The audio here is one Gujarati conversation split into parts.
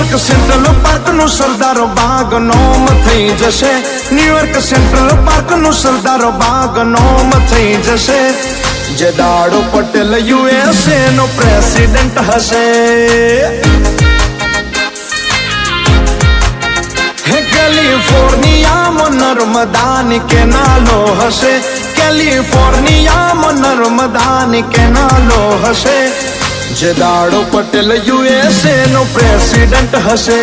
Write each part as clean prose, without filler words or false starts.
ન્યુયોર્ક સેન્ટ્રલ પાર્ક નું સરદારો બાગ નોમ થઈ જશે. ન્યુયોર્ક સેન્ટ્રલ પાર્ક નું સરદારો બાગ નોમ થઈ જશે. જે દાડો પટેલ USA નો પ્રેસિડેન્ટ હશે. કેલિફોર્નિયામાં નર્મદાની કેનાલો હશે. કેલિફોર્નિયામાં નર્મદાની કેનાલો હશે. જે દાડો પટેલ USA નો પ્રેસિડેન્ટ હશે.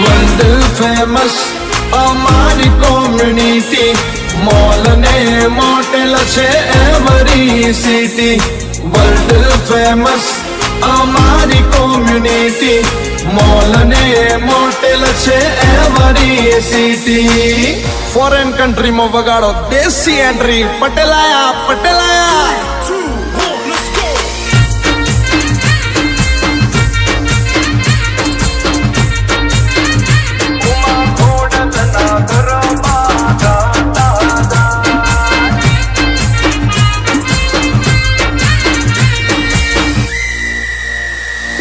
વર્લ્ડ ફેમસ અમારી કોમ્યુનિટી, મોલ ને મોટેલ છે એવરી સિટી. વર્લ્ડ ફેમસ અમારી કોમ્યુનિટી, મોલ ને મોટેલ છે એવરી સિટી. ફોરેન કન્ટ્રીમાં વગાડો દેશી એન્ટ્રી, પટેલાયા પટેલાયા.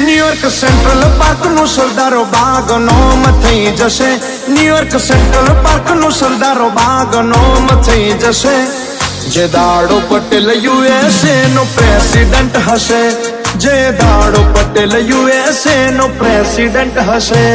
ન્યુયોર્ક સેન્ટ્રલ પાર્ક નું સરદારો બાગ નોમ થઈ જશે. ન્યુયોર્ક સેન્ટ્રલ પાર્ક નું સરદારો બાગ નોમ થઈ જશે. જે દાડો પટેલ USA નો પ્રેસિડેન્ટ હશે. જે દાડો પટેલ USA નો પ્રેસિડેન્ટ હશે.